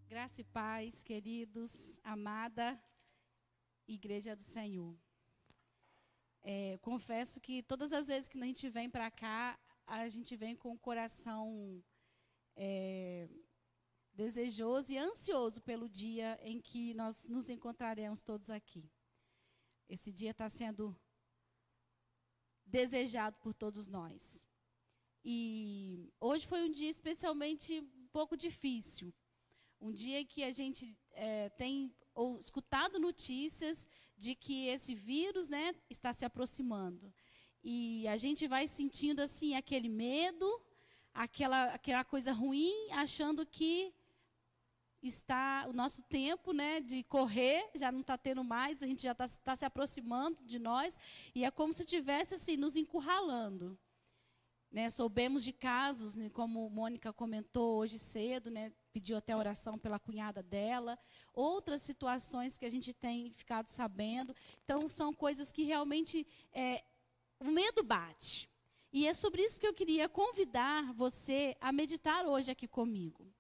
Graça e paz, queridos, amada Igreja do Senhor. Confesso que todas as vezes que a gente vem para cá, a gente vem com o coração desejoso e ansioso pelo dia em que nós nos encontraremos todos aqui. Esse dia está sendo desejado por todos nós. E hoje foi um dia especialmente um pouco difícil. Um dia que a gente tem escutado notícias de que esse vírus, está se aproximando. E a gente vai sentindo assim aquele medo, aquela coisa ruim, achando que o nosso tempo de correr já não está tendo mais, a gente já está se aproximando de nós, e é como se estivesse assim, nos encurralando. Soubemos de casos, como Mônica comentou hoje cedo, pediu até oração pela cunhada dela, outras situações que a gente tem ficado sabendo. Então, são coisas que realmente o medo bate. E é sobre isso que eu queria convidar você a meditar hoje aqui comigo.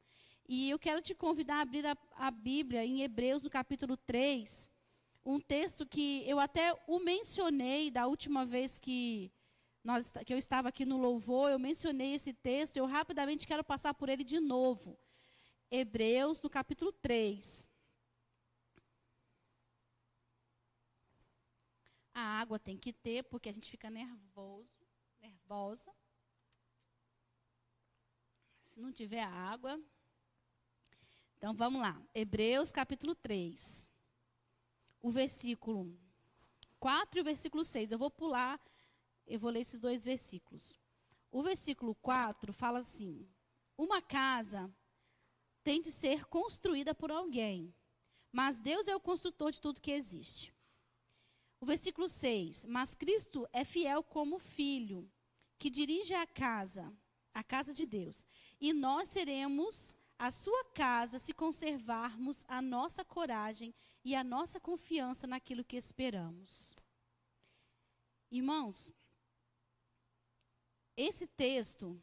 E eu quero te convidar a abrir a Bíblia em Hebreus, no capítulo 3, um texto que eu até o mencionei da última vez que eu estava aqui no louvor, eu mencionei esse texto, eu rapidamente quero passar por ele de novo. Hebreus, no capítulo 3. A água tem que ter, porque a gente fica nervosa. Se não tiver água. Então, vamos lá. Hebreus, capítulo 3. O versículo 4 e o versículo 6. Eu vou pular, eu vou ler esses dois versículos. O versículo 4 fala assim: uma casa tem de ser construída por alguém, mas Deus é o construtor de tudo que existe. O versículo 6, mas Cristo é fiel como filho, que dirige a casa de Deus. E nós seremos a sua casa se conservarmos a nossa coragem e a nossa confiança naquilo que esperamos. Irmãos, esse texto,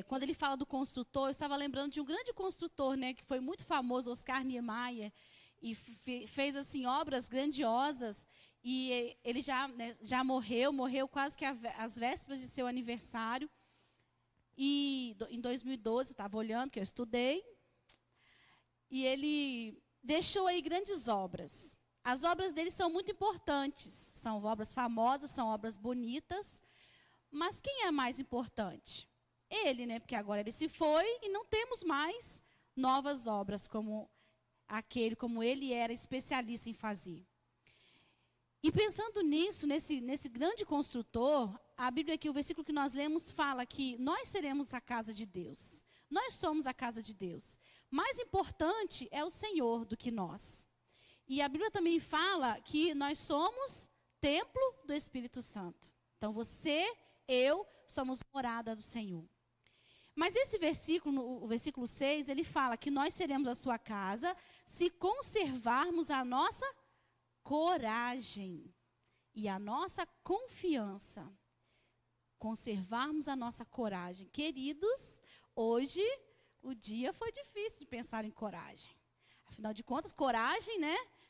quando ele fala do construtor, eu estava lembrando de um grande construtor, que foi muito famoso, Oscar Niemeyer, e fez assim obras grandiosas. E ele já morreu quase que às vésperas de seu aniversário. E em 2012, eu estava olhando, que eu estudei, e ele deixou aí grandes obras. As obras dele são muito importantes, são obras famosas, são obras bonitas, mas quem é mais importante? Ele, porque agora ele se foi e não temos mais novas obras como ele era especialista em fazer. E pensando nisso, nesse grande construtor, a Bíblia aqui, o versículo que nós lemos fala que nós seremos a casa de Deus. Nós somos a casa de Deus. Mais importante é o Senhor do que nós. E a Bíblia também fala que nós somos templo do Espírito Santo. Então você, eu, somos morada do Senhor. Mas esse versículo, o versículo 6, ele fala que nós seremos a sua casa se conservarmos a nossa coragem e a nossa confiança. Conservarmos a nossa coragem. Queridos, hoje o dia foi difícil de pensar em coragem. Afinal de contas, coragem,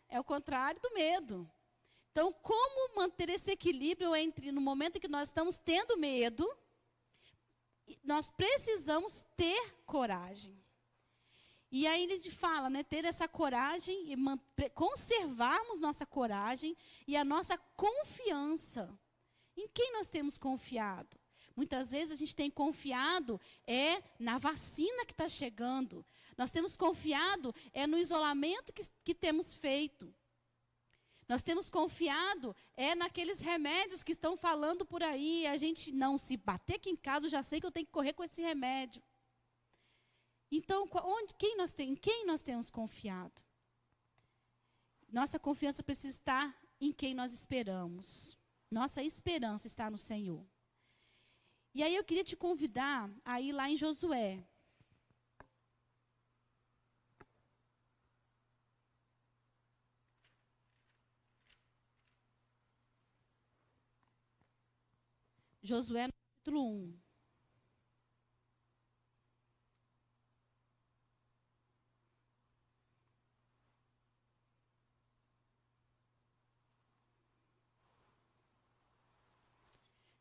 é o contrário do medo. Então, como manter esse equilíbrio entre, no momento em que nós estamos tendo medo, nós precisamos ter coragem. E aí ele fala, ter essa coragem e conservarmos nossa coragem e a nossa confiança. Em quem nós temos confiado? Muitas vezes a gente tem confiado na vacina que está chegando. Nós temos confiado no isolamento que temos feito. Nós temos confiado naqueles remédios que estão falando por aí. A gente não, se bater aqui em casa, eu já sei que eu tenho que correr com esse remédio. Então, em quem nós temos confiado? Nossa confiança precisa estar em quem nós esperamos. Nossa esperança está no Senhor. E aí eu queria te convidar a ir lá em Josué. Josué, no capítulo 1.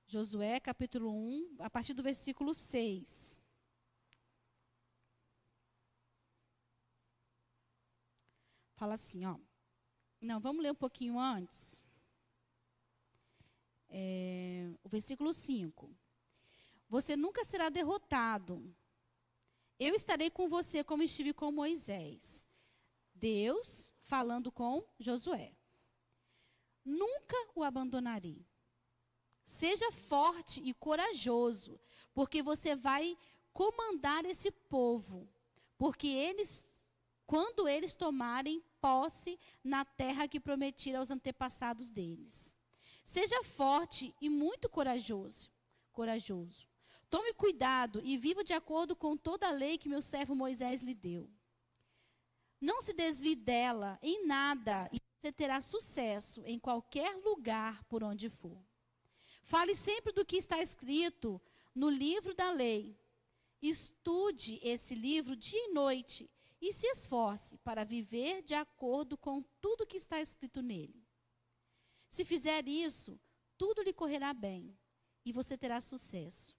Josué, capítulo 1, a partir do versículo 6. Fala assim, ó. Não, vamos ler um pouquinho antes. O versículo 5. Você nunca será derrotado. Eu estarei com você como estive com Moisés. Deus falando com Josué. Nunca o abandonarei. Seja forte e corajoso, porque você vai comandar esse povo. Porque quando eles tomarem posse na terra que prometi aos antepassados deles. Seja forte e muito corajoso. Tome cuidado e viva de acordo com toda a lei que meu servo Moisés lhe deu. Não se desvie dela em nada e você terá sucesso em qualquer lugar por onde for. Fale sempre do que está escrito no livro da lei. Estude esse livro dia e noite e se esforce para viver de acordo com tudo que está escrito nele. Se fizer isso, tudo lhe correrá bem e você terá sucesso.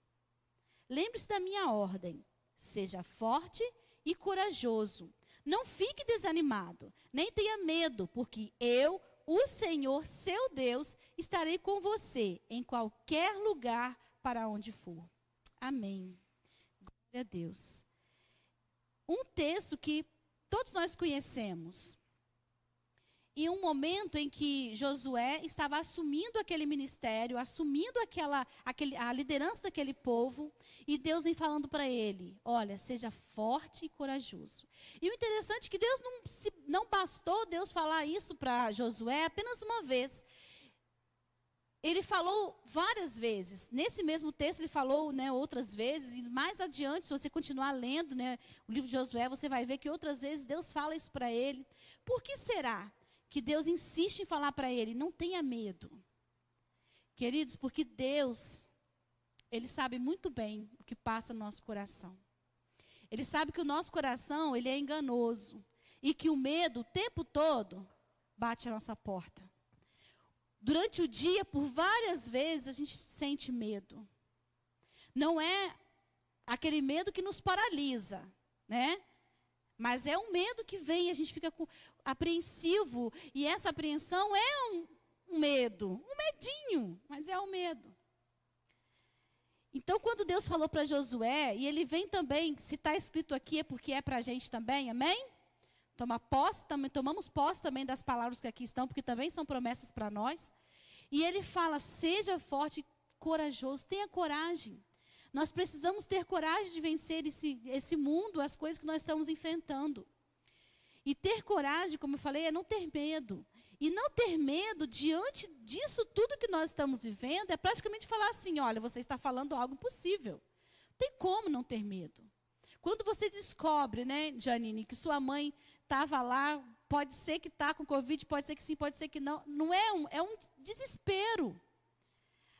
Lembre-se da minha ordem. Seja forte e corajoso. Não fique desanimado, nem tenha medo, porque eu, o Senhor, seu Deus, estarei com você em qualquer lugar para onde for. Amém. Glória a Deus. Um texto que todos nós conhecemos. Em um momento em que Josué estava assumindo aquele ministério, assumindo a liderança daquele povo, e Deus vem falando para ele, olha, seja forte e corajoso. E o interessante é que Deus não bastou Deus falar isso para Josué apenas uma vez. Ele falou várias vezes. Nesse mesmo texto ele falou, né, outras vezes, e mais adiante, se você continuar lendo, né, o livro de Josué, você vai ver que outras vezes Deus fala isso para ele. Por que será que Deus insiste em falar para ele, não tenha medo? Queridos, porque Deus, Ele sabe muito bem o que passa no nosso coração. Ele sabe que o nosso coração, ele é enganoso. E que o medo, o tempo todo, bate à nossa porta. Durante o dia, por várias vezes, a gente sente medo. Não é aquele medo que nos paralisa, né? Mas é um medo que vem, a gente fica apreensivo. E essa apreensão é um medo, um medinho, mas é um medo. Então, quando Deus falou para Josué, e ele vem também, se está escrito aqui é porque é para a gente também, amém? Tomamos posse também das palavras que aqui estão, porque também são promessas para nós. E ele fala, seja forte e corajoso, tenha coragem. Nós precisamos ter coragem de vencer esse mundo, as coisas que nós estamos enfrentando. E ter coragem, como eu falei, é não ter medo. E não ter medo diante disso tudo que nós estamos vivendo é praticamente falar assim, olha, você está falando algo impossível. Não tem como não ter medo. Quando você descobre, né, Janine, que sua mãe estava lá, pode ser que está com Covid, pode ser que sim, pode ser que não. Não é um desespero.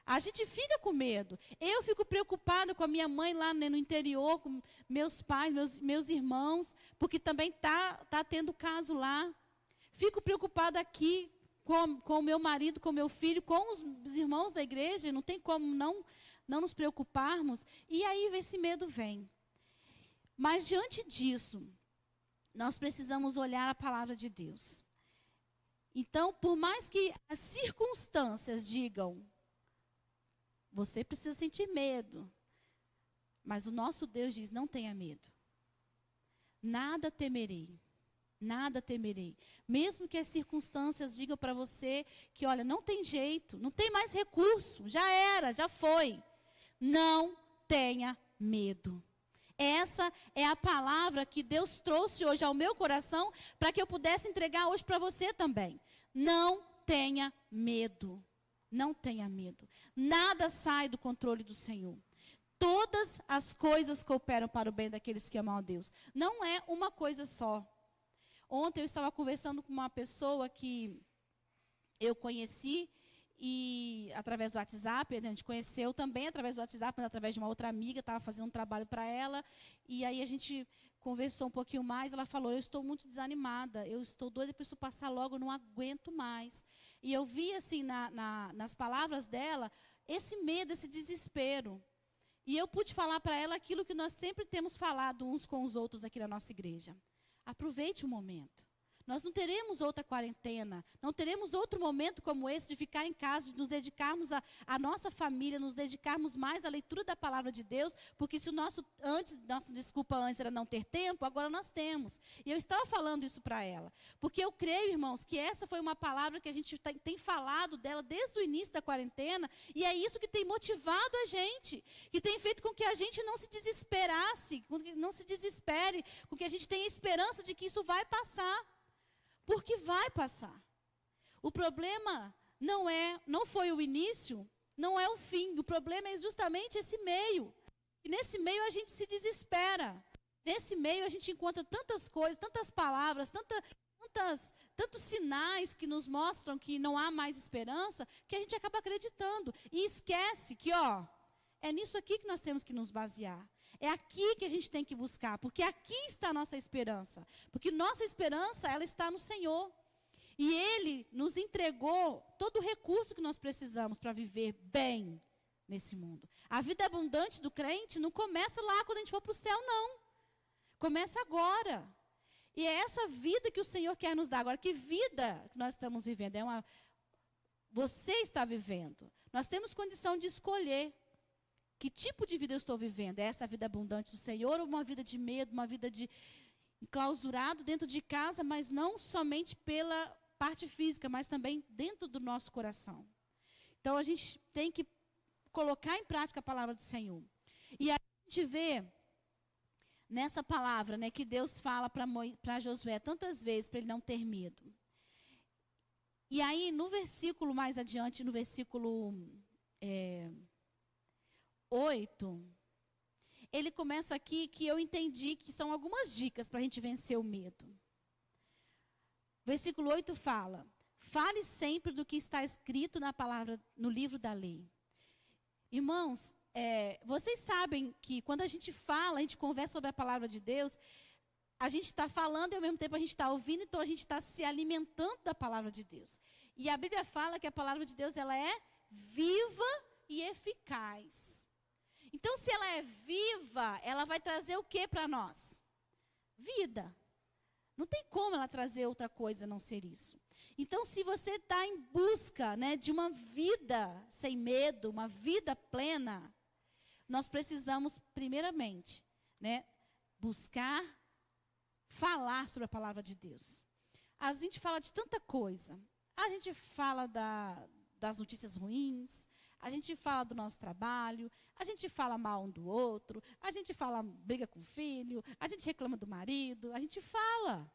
A gente fica com medo. Eu fico preocupada com a minha mãe lá, né, no interior, com meus pais, meus irmãos, porque também tá tendo caso lá. Fico preocupada aqui com o meu marido, com o meu filho, com os irmãos da igreja. Não tem como não nos preocuparmos. E aí esse medo vem. Mas diante disso, nós precisamos olhar a palavra de Deus. Então, por mais que as circunstâncias digam, você precisa sentir medo. Mas o nosso Deus diz, não tenha medo. Nada temerei. Nada temerei. Mesmo que as circunstâncias digam para você que, olha, não tem jeito, não tem mais recurso, já era, já foi. Não tenha medo. Essa é a palavra que Deus trouxe hoje ao meu coração para que eu pudesse entregar hoje para você também. Não tenha medo. Não tenha medo. Nada sai do controle do Senhor. Todas as coisas cooperam para o bem daqueles que amam a Deus. Não é uma coisa só. Ontem eu estava conversando com uma pessoa que eu conheci e através do WhatsApp, a gente conheceu também através do WhatsApp, mas através de uma outra amiga, estava fazendo um trabalho para ela, e aí a gente conversou um pouquinho mais, ela falou, eu estou muito desanimada, eu estou doida para isso passar logo, eu não aguento mais. E eu vi assim nas palavras dela, esse medo, esse desespero. E eu pude falar para ela aquilo que nós sempre temos falado uns com os outros aqui na nossa igreja. Aproveite o momento. Nós não teremos outra quarentena, não teremos outro momento como esse de ficar em casa, de nos dedicarmos à nossa família, nos dedicarmos mais à leitura da palavra de Deus, porque se nossa desculpa antes era não ter tempo, agora nós temos. E eu estava falando isso para ela, porque eu creio, irmãos, que essa foi uma palavra que a gente tem falado dela desde o início da quarentena, e é isso que tem motivado a gente, que tem feito com que a gente não se desesperasse, com que não se desespere, com que a gente tenha esperança de que isso vai passar. Porque vai passar. O problema não foi o início, não é o fim. O problema é justamente esse meio. E nesse meio a gente se desespera. Nesse meio a gente encontra tantas coisas, tantas palavras, tantos sinais que nos mostram que não há mais esperança, que a gente acaba acreditando. E esquece que, é nisso aqui que nós temos que nos basear. É aqui que a gente tem que buscar, porque aqui está a nossa esperança. Porque nossa esperança, ela está no Senhor. E Ele nos entregou todo o recurso que nós precisamos para viver bem nesse mundo. A vida abundante do crente não começa lá quando a gente for para o céu, não. Começa agora. E é essa vida que o Senhor quer nos dar. Agora, que vida que nós estamos vivendo? Você está vivendo. Nós temos condição de escolher. Que tipo de vida eu estou vivendo? É essa vida abundante do Senhor ou uma vida de medo, uma vida de enclausurado dentro de casa, mas não somente pela parte física, mas também dentro do nosso coração. Então, a gente tem que colocar em prática a palavra do Senhor. E aí a gente vê nessa palavra, né, que Deus fala para Josué tantas vezes, para ele não ter medo. E aí, no versículo mais adiante, no versículo 8, ele começa aqui que eu entendi que são algumas dicas para a gente vencer o medo. Versículo 8 fala: fale sempre do que está escrito na palavra, no livro da lei. Irmãos, vocês sabem que quando a gente fala, a gente conversa sobre a palavra de Deus, a gente está falando e ao mesmo tempo a gente está ouvindo, então a gente está se alimentando da palavra de Deus. E a Bíblia fala que a palavra de Deus, ela é viva e eficaz. Então, se ela é viva, ela vai trazer o que para nós? Vida. Não tem como ela trazer outra coisa a não ser isso. Então, se você está em busca, né, de uma vida sem medo, uma vida plena, nós precisamos, primeiramente, né, buscar falar sobre a palavra de Deus. A gente fala de tanta coisa. A gente fala das notícias ruins, a gente fala do nosso trabalho, a gente fala mal um do outro, a gente briga com o filho, a gente reclama do marido, a gente fala.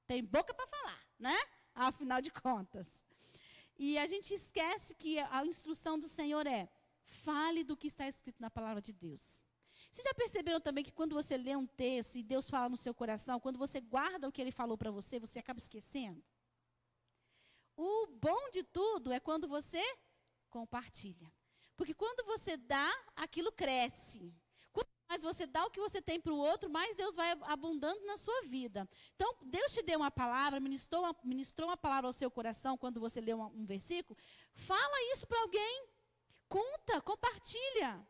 Tem boca para falar, né? Afinal de contas. E a gente esquece que a instrução do Senhor é: fale do que está escrito na palavra de Deus. Vocês já perceberam também que quando você lê um texto e Deus fala no seu coração, quando você guarda o que Ele falou para você, você acaba esquecendo? O bom de tudo é quando você compartilha. Porque quando você dá, aquilo cresce. Quanto mais você dá o que você tem para o outro, mais Deus vai abundando na sua vida. Então, Deus te deu uma palavra, ministrou uma palavra ao seu coração quando você lê um versículo. Fala isso para alguém. Conta, compartilha.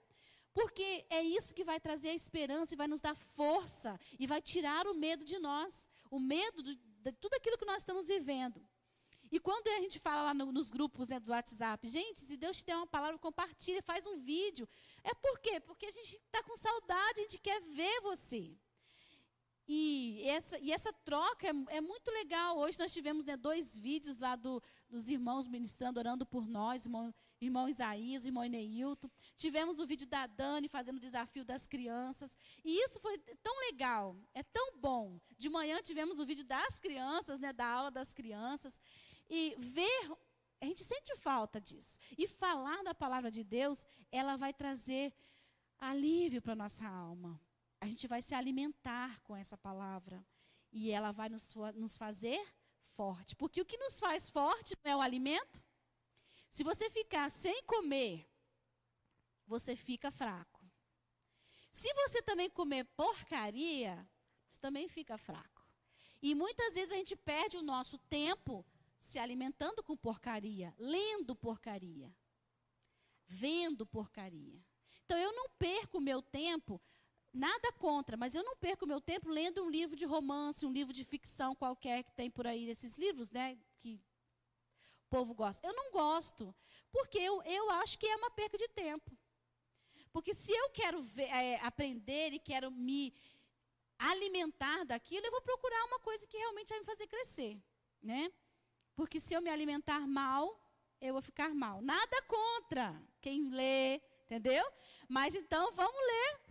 Porque é isso que vai trazer a esperança e vai nos dar força. E vai tirar o medo de nós. O medo de tudo aquilo que nós estamos vivendo. E quando a gente fala lá nos grupos, né, do WhatsApp, gente, se Deus te der uma palavra, compartilha, faz um vídeo. É por quê? Porque a gente está com saudade, a gente quer ver você. E essa troca é muito legal. Hoje nós tivemos, né, 2 vídeos lá dos irmãos ministrando, orando por nós, irmão Isaías, irmão Neilton. Tivemos o vídeo da Dani fazendo o desafio das crianças. E isso foi tão legal, é tão bom. De manhã tivemos o vídeo das crianças, né, da aula das crianças. E a gente sente falta disso. E falar da palavra de Deus, ela vai trazer alívio para a nossa alma. A gente vai se alimentar com essa palavra. E ela vai nos fazer forte. Porque o que nos faz forte não é o alimento. Se você ficar sem comer, você fica fraco. Se você também comer porcaria, você também fica fraco. E muitas vezes a gente perde o nosso tempo se alimentando com porcaria, lendo porcaria. vendo porcaria. Então, eu não perco o meu tempo, nada contra, mas eu não perco o meu tempo lendo um livro de romance, um livro de ficção qualquer que tem por aí, esses livros, né, que o povo gosta. Eu não gosto, porque eu acho que é uma perca de tempo. Porque se eu quero aprender e quero me alimentar daquilo, eu vou procurar uma coisa que realmente vai me fazer crescer, né? Porque se eu me alimentar mal, eu vou ficar mal. Nada contra quem lê, entendeu? Mas então vamos ler.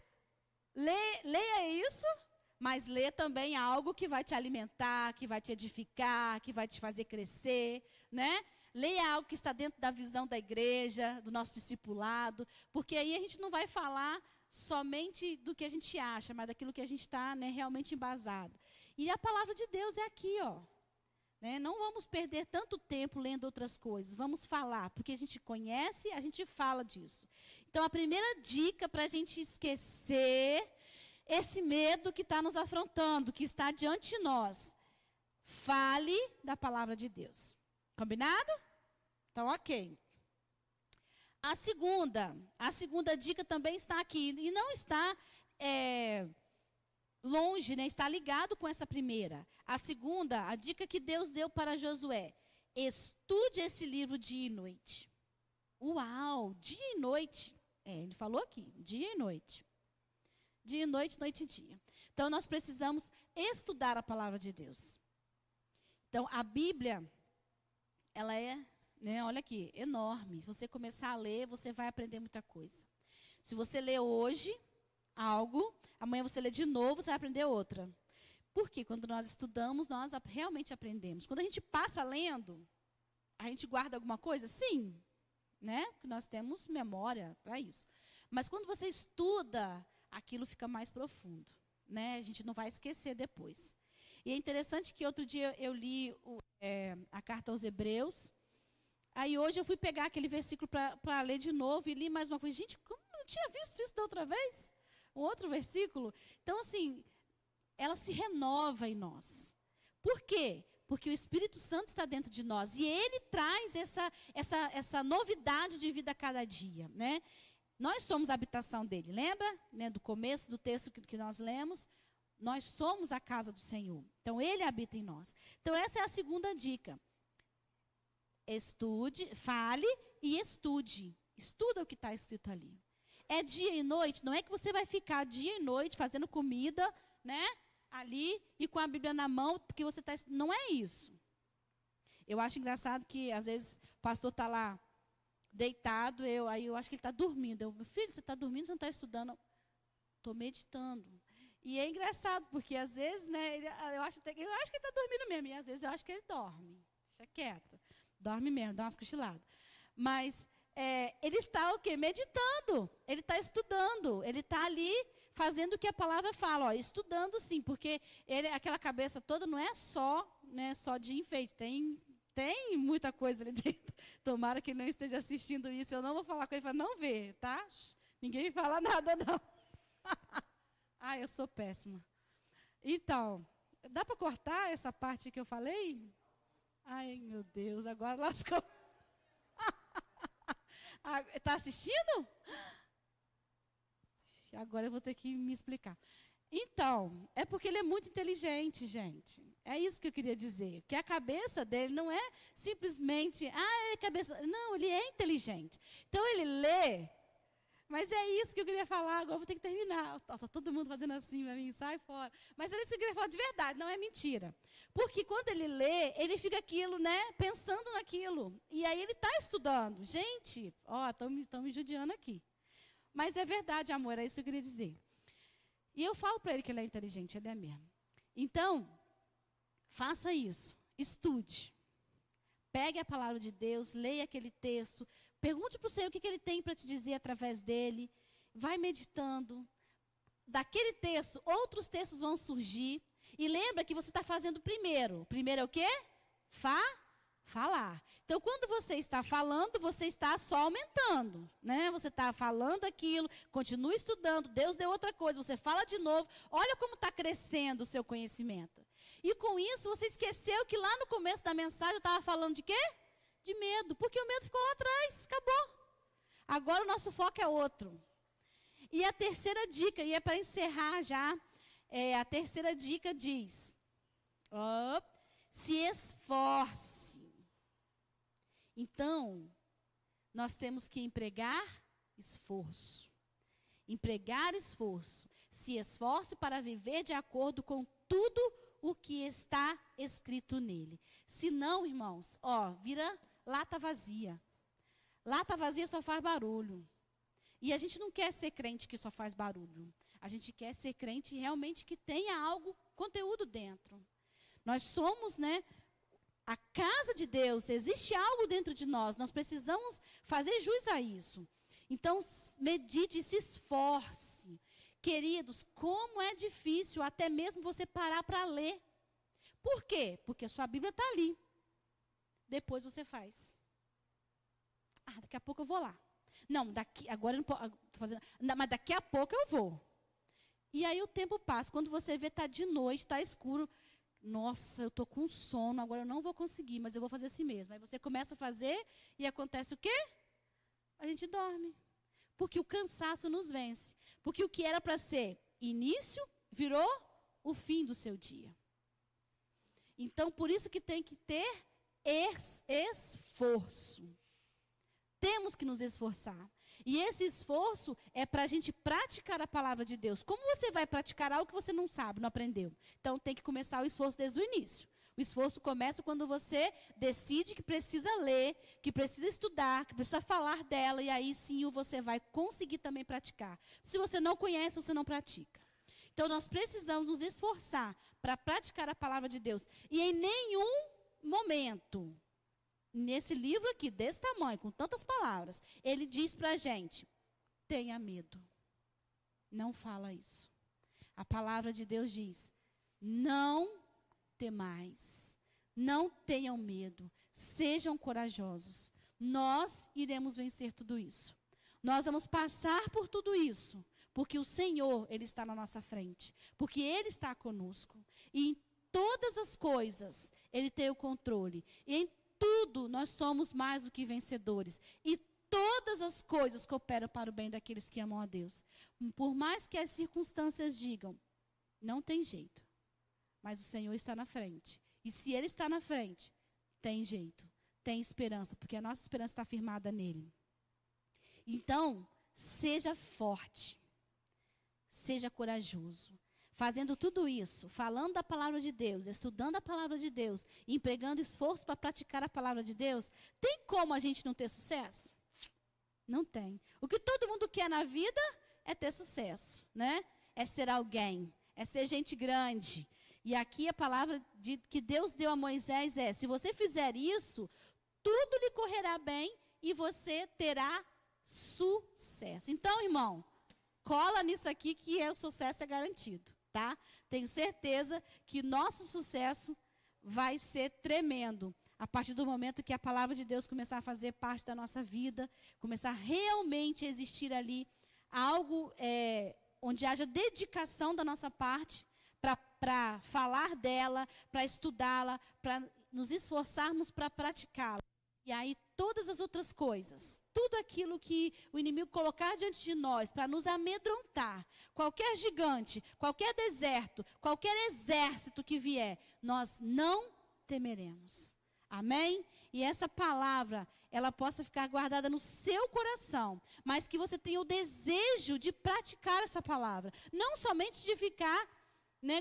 Leia isso, mas lê também algo que vai te alimentar, que vai te edificar, que vai te fazer crescer, né? Leia algo que está dentro da visão da igreja, do nosso discipulado, porque aí a gente não vai falar somente do que a gente acha, mas daquilo que a gente está, né, realmente embasado. E a palavra de Deus é aqui, ó. Né? Não vamos perder tanto tempo lendo outras coisas, vamos falar, porque a gente conhece, a gente fala disso. Então, a primeira dica para a gente esquecer esse medo que está nos afrontando, que está diante de nós, fale da palavra de Deus. Combinado? Então, ok. A segunda dica também está aqui, e não está longe, né? Está ligado com essa primeira. A segunda, a dica que Deus deu para Josué: estude esse livro dia e noite. Uau, dia e noite. Ele falou aqui, dia e noite. Dia e noite, noite e dia. Então, nós precisamos estudar a palavra de Deus. Então, a Bíblia, ela é, né, olha aqui, enorme. Se você começar a ler, você vai aprender muita coisa. Se você lê hoje algo, amanhã você lê de novo, você vai aprender outra. Porque quando nós estudamos, nós realmente aprendemos. Quando a gente passa lendo, a gente guarda alguma coisa? Sim, né? Porque nós temos memória para isso. Mas quando você estuda, aquilo fica mais profundo, né? A gente não vai esquecer depois. E é interessante que outro dia eu li a carta aos Hebreus. Aí hoje eu fui pegar aquele versículo para ler de novo e li mais uma coisa. Gente, como eu não tinha visto isso da outra vez? Um outro versículo. Então, assim, ela se renova em nós. Por quê? Porque o Espírito Santo está dentro de nós. E ele traz essa novidade de vida a cada dia, né? Nós somos a habitação dele. Lembra, né, do começo do texto que nós lemos? Nós somos a casa do Senhor. Então, ele habita em nós. Então, essa é a segunda dica. Estude, fale e estude. Estuda o que está escrito ali. É dia e noite, não é que você vai ficar dia e noite fazendo comida, né, ali e com a Bíblia na mão, porque você está... Não é isso. Eu acho engraçado que, às vezes, o pastor está lá deitado, aí eu acho que ele está dormindo. Meu filho, você está dormindo, você não está estudando? Estou meditando. E é engraçado, porque às vezes, né, eu acho que ele está dormindo mesmo, e às vezes eu acho que ele dorme. Deixa quieto. Dorme mesmo, dá umas cochiladas. Mas ele está o quê? Meditando. Ele está estudando. Ele está ali fazendo o que a palavra fala. Ó, estudando sim, porque aquela cabeça toda não é só, né, só de enfeite. Tem muita coisa ali dentro. Tomara que ele não esteja assistindo isso. Eu não vou falar com ele para não ver, tá? Ninguém fala nada, não. Eu sou péssima. Então, dá para cortar essa parte que eu falei? Ai, meu Deus, agora lascou. Está assistindo? Agora eu vou ter que me explicar. Então, é porque ele é muito inteligente, gente. É isso que eu queria dizer. Que a cabeça dele não é simplesmente... cabeça... Não, ele é inteligente. Então, ele lê... Mas é isso que eu queria falar, agora eu vou ter que terminar. Está todo mundo fazendo assim para mim, sai fora. Mas era isso que eu queria falar de verdade, não é mentira. Porque quando ele lê, ele fica aquilo, né, pensando naquilo. E aí ele está estudando. Gente, estão me judiando aqui. Mas é verdade, amor, é isso que eu queria dizer. E eu falo para ele que ele é inteligente, ele é mesmo. Então, faça isso, estude. Pegue a palavra de Deus, leia aquele texto, pergunte para o Senhor o que ele tem para te dizer através dele. Vai meditando. Daquele texto, outros textos vão surgir. E lembra que você está fazendo primeiro. Primeiro é o quê? Falar. Então, quando você está falando, você está só aumentando, né? Você está falando aquilo, continua estudando, Deus deu outra coisa, você fala de novo. Olha como está crescendo o seu conhecimento. E com isso, você esqueceu que lá no começo da mensagem eu estava falando de quê? De medo, porque o medo ficou lá atrás, acabou. Agora o nosso foco é outro. E a terceira dica, e é para encerrar já, a terceira dica diz, se esforce. Então, nós temos que empregar esforço. Empregar esforço. Se esforce para viver de acordo com tudo o que está escrito nele. Se não, irmãos, vira lata vazia. Lata vazia só faz barulho. E a gente não quer ser crente que só faz barulho. A gente quer ser crente realmente que tenha algo, conteúdo dentro. Nós somos, a casa de Deus, existe algo dentro de nós. Nós precisamos fazer jus a isso. Então, medite, se esforce. Queridos, como é difícil até mesmo você parar para ler. Por quê? Porque a sua Bíblia está ali. Depois você faz. Daqui a pouco eu vou lá. Não, agora eu não estou fazendo. Não, mas daqui a pouco eu vou. E aí o tempo passa. Quando você vê, está de noite, está escuro. Nossa, eu estou com sono, agora eu não vou conseguir, mas eu vou fazer assim mesmo. Aí você começa a fazer e acontece o quê? A gente dorme. Porque o cansaço nos vence. Porque o que era para ser início, virou o fim do seu dia. Então, por isso que tem que ter esforço. Temos que nos esforçar. E esse esforço é para a gente praticar a palavra de Deus. Como você vai praticar algo que você não sabe, não aprendeu? Então, tem que começar o esforço desde o início. O esforço começa quando você decide que precisa ler, que precisa estudar, que precisa falar dela, e aí sim você vai conseguir também praticar. Se você não conhece, você não pratica. Então, nós precisamos nos esforçar para praticar a palavra de Deus. E em nenhum momento, nesse livro aqui, desse tamanho, com tantas palavras, ele diz para a gente, tenha medo. Não fala isso. A palavra de Deus diz, não temais, não tenham medo, sejam corajosos. Nós iremos vencer tudo isso. Nós vamos passar por tudo isso, porque o Senhor, Ele está na nossa frente, porque Ele está conosco. E em todas as coisas, Ele tem o controle. E em tudo, nós somos mais do que vencedores. E todas as coisas cooperam para o bem daqueles que amam a Deus. Por mais que as circunstâncias digam, não tem jeito. Mas o Senhor está na frente. E se Ele está na frente, tem jeito, tem esperança, porque a nossa esperança está firmada nele. Então, seja forte, seja corajoso. Fazendo tudo isso, falando da palavra de Deus, estudando a palavra de Deus, empregando esforço para praticar a palavra de Deus, tem como a gente não ter sucesso? Não tem. O que todo mundo quer na vida é ter sucesso, É ser alguém, é ser gente grande. E aqui a palavra que Deus deu a Moisés é, se você fizer isso, tudo lhe correrá bem e você terá sucesso. Então, irmão, cola nisso aqui que o sucesso é garantido, tá? Tenho certeza que nosso sucesso vai ser tremendo. A partir do momento que a palavra de Deus começar a fazer parte da nossa vida, começar realmente a existir ali algo onde haja dedicação da nossa parte, para falar dela, para estudá-la, para nos esforçarmos para praticá-la. E aí todas as outras coisas, tudo aquilo que o inimigo colocar diante de nós para nos amedrontar, qualquer gigante, qualquer deserto, qualquer exército que vier, nós não temeremos. Amém? E essa palavra, ela possa ficar guardada no seu coração, mas que você tenha o desejo de praticar essa palavra, não somente de ficar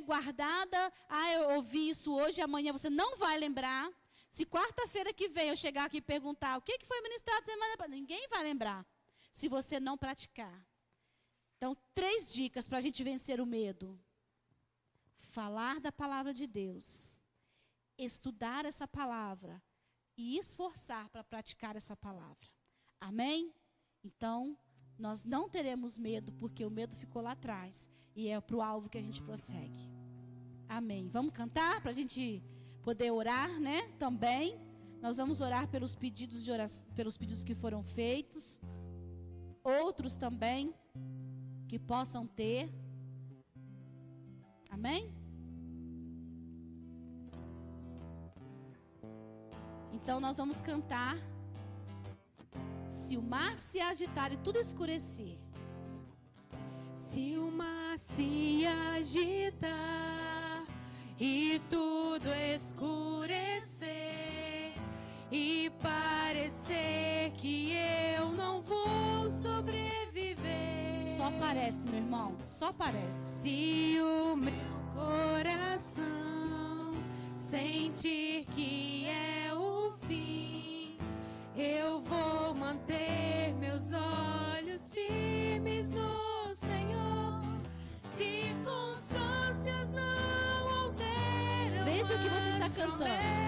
guardada, eu ouvi isso hoje, amanhã você não vai lembrar. Se quarta-feira que vem eu chegar aqui e perguntar o que foi ministrado semana passada, ninguém vai lembrar, se você não praticar. Então, 3 dicas para a gente vencer o medo. Falar da palavra de Deus, estudar essa palavra e esforçar para praticar essa palavra. Amém? Então, nós não teremos medo, porque o medo ficou lá atrás. E é para o alvo que a gente prossegue. Amém. Vamos cantar para a gente poder orar, Também. Nós vamos orar pelos pedidos de oração, pelos pedidos que foram feitos. Outros também que possam ter. Amém? Então nós vamos cantar. se o mar se agitar e tudo escurecer. Se o mar se agitar e tudo escurecer e parecer que eu não vou sobreviver. Só parece, meu irmão, só parece. Se o meu coração sentir que é o fim, eu vou manter meus olhos firmes no Senhor. Circunstâncias não alteram. Veja o que você está cantando.